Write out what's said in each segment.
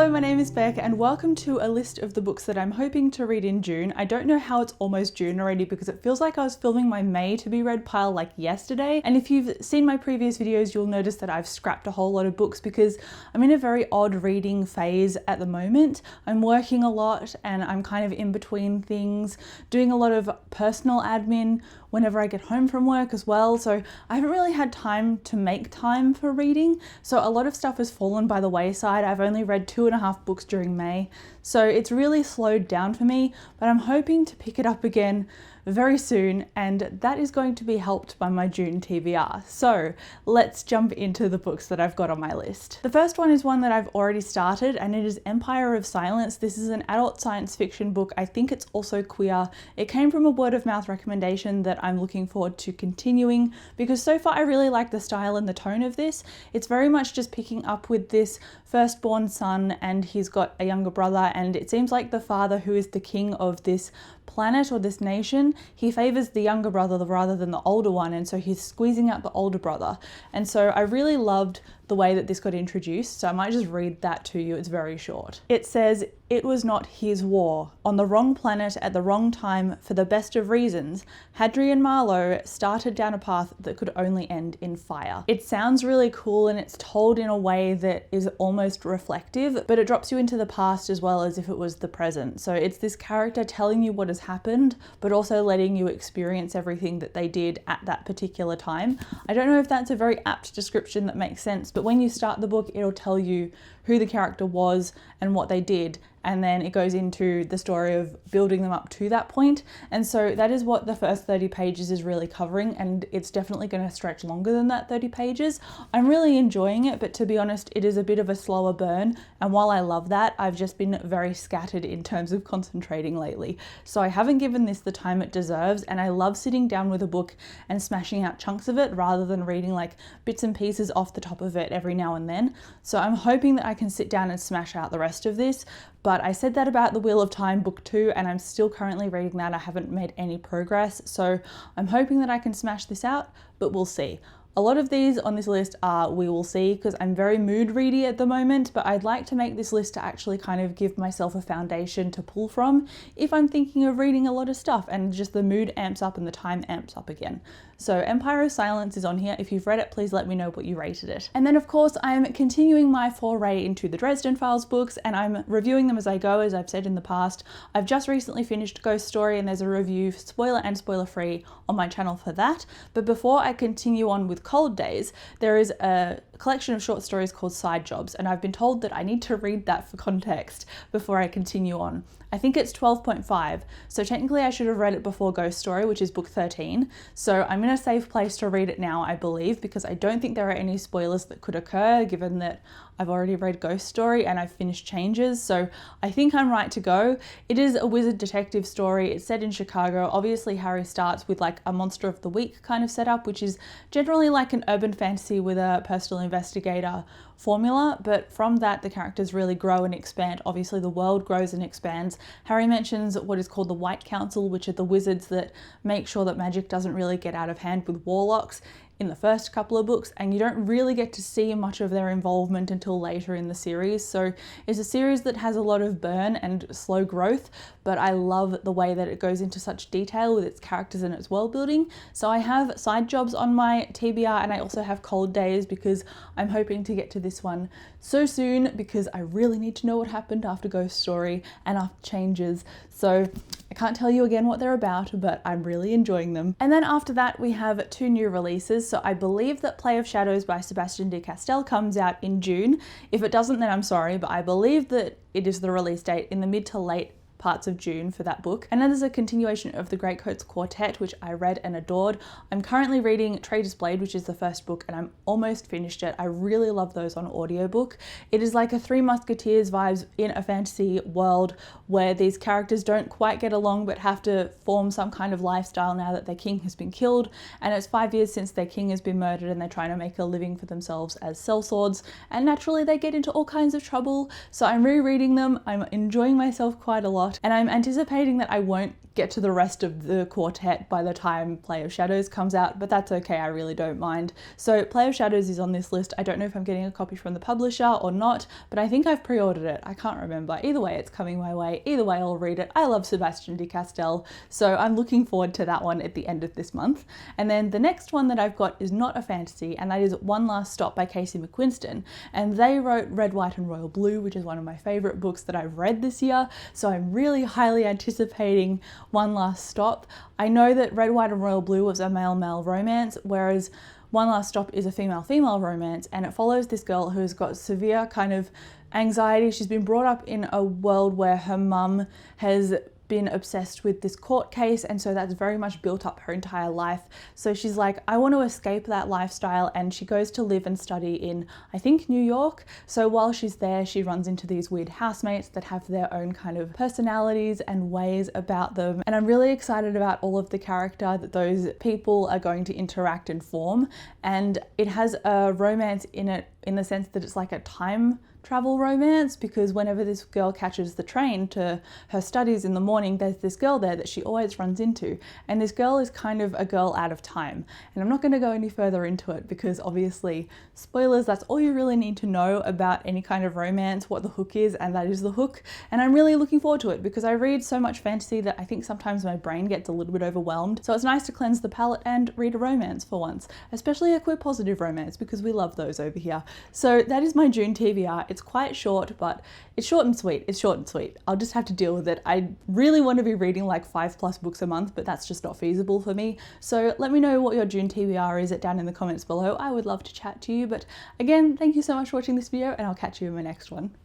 Hello, my name is Becca and welcome to a list of the books that I'm hoping to read in June. I don't know how it's almost June already because it feels like I was filming my May to be read pile like yesterday. And if you've seen my previous videos, you'll notice that I've scrapped a whole lot of books because I'm in a very odd reading phase at the moment. I'm working a lot and I'm kind of in between things, doing a lot of personal admin whenever I get home from work as well. So I haven't really had time to make time for reading. So a lot of stuff has fallen by the wayside. I've only read 2.5 books during May. So it's really slowed down for me, but I'm hoping to pick it up again very soon, and that is going to be helped by my June TBR. So let's jump into the books that I've got on my list. The first one is one that I've already started, and it is Empire of Silence. This is an adult science fiction book. I think it's also queer. It came from a word of mouth recommendation that I'm looking forward to continuing because so far I really like the style and the tone of this. It's very much just picking up with this firstborn son, and he's got a younger brother, and it seems like the father, who is the king of this planet or this nation, he favors the younger brother rather than the older one, and so he's squeezing out the older brother. And so I really loved the way that this got introduced, so I might just read that to you. It's very short. It says, "It was not his war. On the wrong planet at the wrong time for the best of reasons, Hadrian Marlowe started down a path that could only end in fire." It sounds really cool and it's told in a way that is almost reflective, but it drops you into the past as well as if it was the present. So it's this character telling you what has happened, but also letting you experience everything that they did at that particular time. I don't know if that's a very apt description that makes sense, but when you start the book, it'll tell you who the character was and what they did, and then it goes into the story of building them up to that point. And so that is what the first 30 pages is really covering, and it's definitely going to stretch longer than that 30 pages. I'm really enjoying it, but to be honest, it is a bit of a slower burn, and while I love that, I've just been very scattered in terms of concentrating lately. So I haven't given this the time it deserves, and I love sitting down with a book and smashing out chunks of it rather than reading like bits and pieces off the top of it every now and then. So I'm hoping that I can sit down and smash out the rest of this. But I said that about The Wheel of Time book 2, and I'm still currently reading that. I haven't made any progress, so I'm hoping that I can smash this out, but we'll see. A lot of these on this list are we will see because I'm very mood ready at the moment, but I'd like to make this list to actually kind of give myself a foundation to pull from if I'm thinking of reading a lot of stuff and just the mood amps up and the time amps up again. So Empire of Silence is on here. If you've read it, please let me know what you rated it. And then of course I'm continuing my foray into the Dresden Files books, and I'm reviewing them as I go, as I've said in the past. I've just recently finished Ghost Story, and there's a review, spoiler and spoiler free, on my channel for that. But before I continue on with Cold Days, there is a collection of short stories called Side Jobs, and I've been told that I need to read that for context before I continue on. I think it's 12.5, so technically I should have read it before Ghost Story, which is book 13. So I'm in a safe place to read it now, I believe, because I don't think there are any spoilers that could occur given that I've already read Ghost Story and I've finished Changes, so I think I'm right to go. It is a wizard detective story. It's set in Chicago. Obviously Harry starts with like a Monster of the Week kind of setup, which is generally like an urban fantasy with a personal investigator formula, but from that the characters really grow and expand. Obviously the world grows and expands. Harry mentions what is called the White Council, which are the wizards that make sure that magic doesn't really get out of hand with warlocks in the first couple of books, and you don't really get to see much of their involvement until later in the series. So it's a series that has a lot of burn and slow growth, but I love the way that it goes into such detail with its characters and its world building. So I have Side Jobs on my TBR, and I also have Cold Days because I'm hoping to get to this one so soon because I really need to know what happened after Ghost Story and after Changes. So I can't tell you again what they're about, but I'm really enjoying them. And then after that, we have 2 new releases. So I believe that Play of Shadows by Sebastian de Castell comes out in June. If it doesn't, then I'm sorry, but I believe that it is the release date in the mid to late parts of June for that book. And then there's a continuation of the Greatcoats Quartet, which I read and adored. I'm currently reading Traitor's Blade, which is the first book, and I'm almost finished it. I really love those on audiobook. It is like a Three Musketeers vibes in a fantasy world where these characters don't quite get along but have to form some kind of lifestyle now that their king has been killed, and it's 5 years since their king has been murdered and they're trying to make a living for themselves as sellswords, and naturally they get into all kinds of trouble. So I'm rereading them. I'm enjoying myself quite a lot. lot, and I'm anticipating that I won't get to the rest of the quartet by the time Play of Shadows comes out, but that's okay, I really don't mind. So Play of Shadows is on this list. I don't know if I'm getting a copy from the publisher or not, but I think I've pre-ordered it. I can't remember. Either way, it's coming my way. Either way, I'll read it. I love Sebastian de Castell, so I'm looking forward to that one at the end of this month. And then the next one that I've got is not a fantasy, and that is One Last Stop by Casey McQuiston. And they wrote Red, White and Royal Blue, which is one of my favorite books that I've read this year. So I'm really highly anticipating One Last Stop. I know that Red, White and Royal Blue was a male-male romance, whereas One Last Stop is a female-female romance, and it follows this girl who's got severe kind of anxiety. She's been brought up in a world where her mum has been obsessed with this court case, and so that's very much built up her entire life. So she's like, I want to escape that lifestyle, and she goes to live and study in, I think, New York. So while she's there, she runs into these weird housemates that have their own kind of personalities and ways about them, and I'm really excited about all of the character that those people are going to interact and form. And it has a romance in it in the sense that it's like a time travel romance, because whenever this girl catches the train to her studies in the morning, there's this girl there that she always runs into, and this girl is kind of a girl out of time. And I'm not going to go any further into it because obviously, spoilers, that's all you really need to know about any kind of romance, what the hook is, and that is the hook. And I'm really looking forward to it because I read so much fantasy that I think sometimes my brain gets a little bit overwhelmed. So it's nice to cleanse the palate and read a romance for once, especially a queer positive romance, because we love those over here. So that is my June TBR. It's quite short, but it's short and sweet. It's short and sweet. I'll just have to deal with it. I really want to be reading like 5+ books a month, but that's just not feasible for me. So let me know what your June TBR is down in the comments below. I would love to chat to you. But again, thank you so much for watching this video, and I'll catch you in my next one.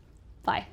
Bye.